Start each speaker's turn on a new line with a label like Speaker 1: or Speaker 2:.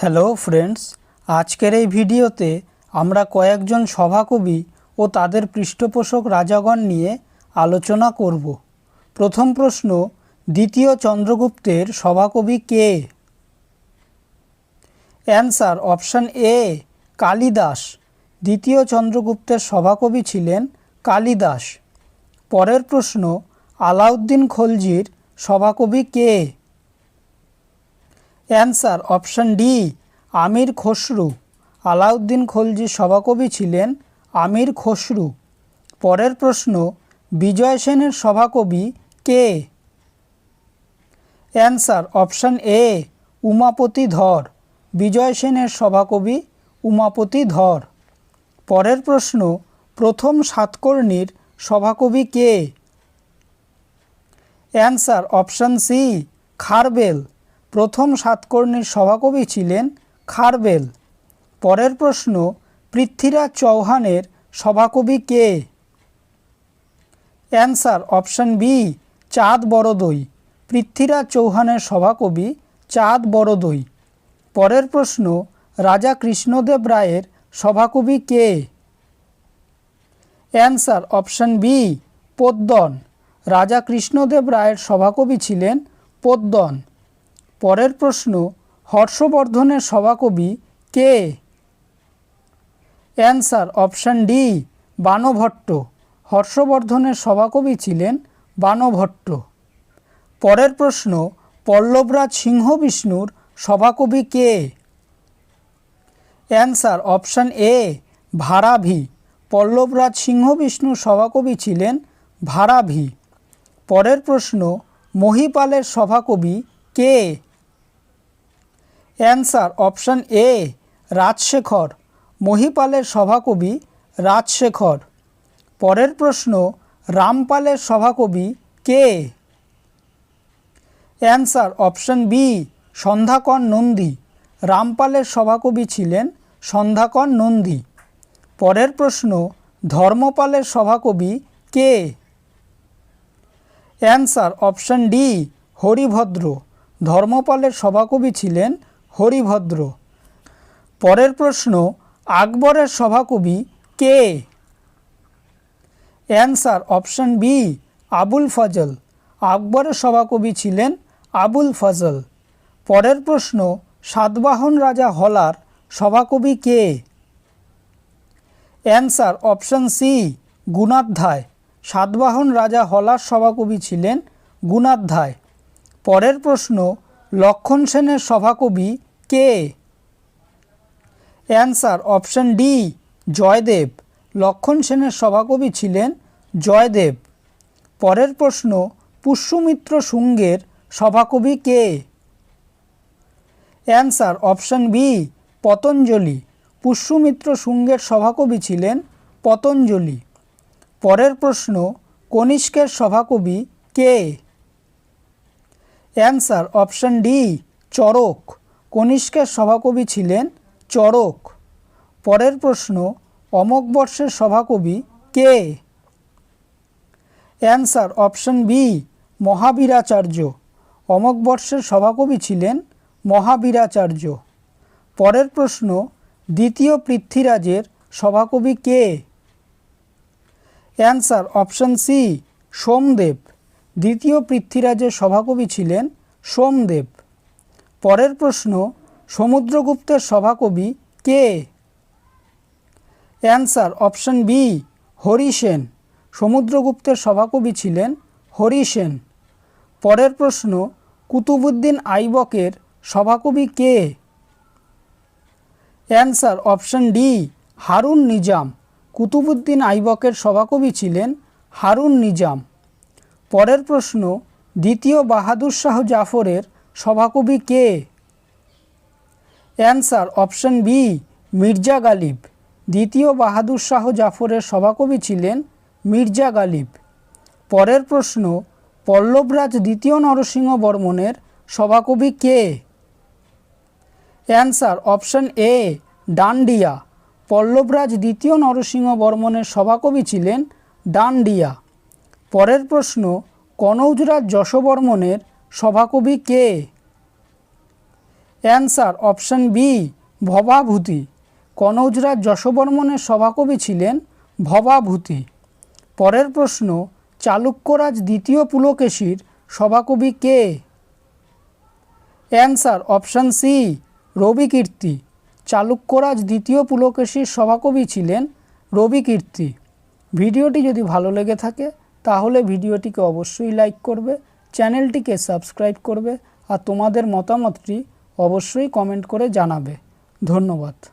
Speaker 1: Hello friends, আজকের এই ভিডিওতে আমরা কয়েকজন সভাকবি ও তাদের পৃষ্ঠপোষক রাজাগণ নিয়ে আলোচনা করব। প্রথম প্রশ্ন, দ্বিতীয় চন্দ্রগুপ্তের সভাকবি কে? Answer option A, Kalidas. দ্বিতীয় চন্দ্রগুপ্তের সভাকবি ছিলেন কালিদাস। পরের প্রশ্ন, আলাউদ্দিন খলজির সভাকবি কে? Answer option D, Amir Khusrau. Alauddin খলজির সভাকবি ছিলেন আমির খসরু। পরের প্রশ্ন, বিজয় সেনের সভাকবি কে? Answer option A, Umapati Dhar. Bijay সেনের সভাকবি উমাপতি ধর। পরের প্রশ্ন, প্রথম সাতকর্ণীর সভাকবি কে? Answer option C, Kharavela. প্রথম সাতকর্ণীর সভাকবি ছিলেন খারবেল। পরের প্রশ্ন, পৃথ্বীরাজ চৌহানের সভাকবি কে? অ্যান্সার অপশান বি, চাঁদ বরদই। পৃথ্বীরাজ চৌহানের সভাকবি চাঁদ বরদই। পরের প্রশ্ন, রাজা কৃষ্ণদেব রায়ের সভাকবি কে? Answer option B, Peddana. রাজা কৃষ্ণদেব রায়ের সভাকবি ছিলেন পোদ্দন। পরের প্রশ্ন, হর্ষবর্ধনের সভাকবি কে? Answer option D, Banabhatta. হর্ষবর্ধনের সভাকবি ছিলেন বাণভট্ট। পরের প্রশ্ন, পল্লবরাজ সিংহবিষ্ণুর সভাকবি কে? অ্যান্সার অপশান এ, ভারাভি। পল্লবরাজ সিংহবিষ্ণুর সভাকবি ছিলেন ভারাভি। পরের প্রশ্ন, মহীপালের সভাকবি কে? Answer option A, Rajshekhar. মহীপালের সভাকবি রাজশেখর। পরের প্রশ্ন, রামপালের সভাকবি কে? Answer option B, Sandhyakar Nandi. রামপালের সভাকবি ছিলেন সন্ধ্যাকর নন্দী। পরের প্রশ্ন, ধর্মপালের সভাকবি কে? Answer option D, Haribhadra. ধর্মপালের সভাকবি ছিলেন হরিভদ্র। পরের প্রশ্ন, আকবরের সভাকবি কে? Answer option B, Abul Fazl. আকবরের সভাকবি ছিলেন আবুল ফজল। পরের প্রশ্ন, সাতবাহন রাজা হলার সভাকবি কে? Answer option C, Gunadhya. Satavahana রাজা হলার সভাকবি ছিলেন গুণাধ্যায়। পরের প্রশ্ন, লক্ষণ সেনের সভাকবি কে? Answer option D, Jaydev. Lakshman সেনের সভাকবি ছিলেন জয়দেব। পরের প্রশ্ন, পুষ্যমিত্র শুঙ্গের সভাকবি কে? Answer option B, Patanjali. Pushyamitra শুঙ্গের সভাকবি ছিলেন পতঞ্জলি। পরের প্রশ্ন, কনিষ্কের সভাকবি কে? Answer option D, Charak. কনিষ্কের সভাকবি ছিলেন চরক। পরের প্রশ্ন, অমোঘবর্ষের সভাকবি কে? Answer option B, Mahaviracharya. অমোঘবর্ষের সভাকবি ছিলেন মহাবীরাচার্য। পরের প্রশ্ন, দ্বিতীয় পৃথ্বীরাজের সভাকবি কে? Answer option C, Somdev. দ্বিতীয় পৃথ্বীরাজের সভাকবি ছিলেন সোমদেব। পরের প্রশ্ন, সমুদ্রগুপ্তের সভাকবি কে? Answer option B, Harisen. সমুদ্রগুপ্তের সভাকবি ছিলেন হরিসেন। পরের প্রশ্ন, কুতুবউদ্দিন আইবকের সভাকবি কে? Answer option D, Harun Nizam. Qutubuddin আইবকের সভাকবি ছিলেন হারুন নিজাম। পরের প্রশ্ন, দ্বিতীয় বাহাদুর শাহ জাফরের সভাকবি কে? Answer option B, Mirza Ghalib. দ্বিতীয় বাহাদুর শাহ জাফরের সভাকবি ছিলেন মির্জা গালিব। পরের প্রশ্ন, পল্লবরাজ দ্বিতীয় নরসিংহ বর্মনের সভাকবি কে? Answer option A, Dandiya. পল্লবরাজ দ্বিতীয় নরসিংহ বর্মনের সভাকবি ছিলেন ডান্ডিয়া। পরের প্রশ্ন, কনৌজরাজ যশোবর্মনের সভাকবি কে? Answer option B Bhavabhuti. Kannauj রাজ যশোবর্মনের সভাকবি ছিলেন ভবাভূতি। পরের প্রশ্ন, চালুক্যরাজ দ্বিতীয় পুলকেশীর সভাকবি কে? Answer option C Ravikirti. চালুক্যরাজ দ্বিতীয় পুলকেশীর সভাকবি ছিলেন রবিকীর্তি। ভিডিওটি যদি ভালো লেগে থাকে তাহলে ভিডিওটিকে অবশ্যই লাইক করবে, চ্যানেলটিকে সাবস্ক্রাইব করবে আর তোমাদের মতামতটি অবশ্যই কমেন্ট করে জানাবে। ধন্যবাদ।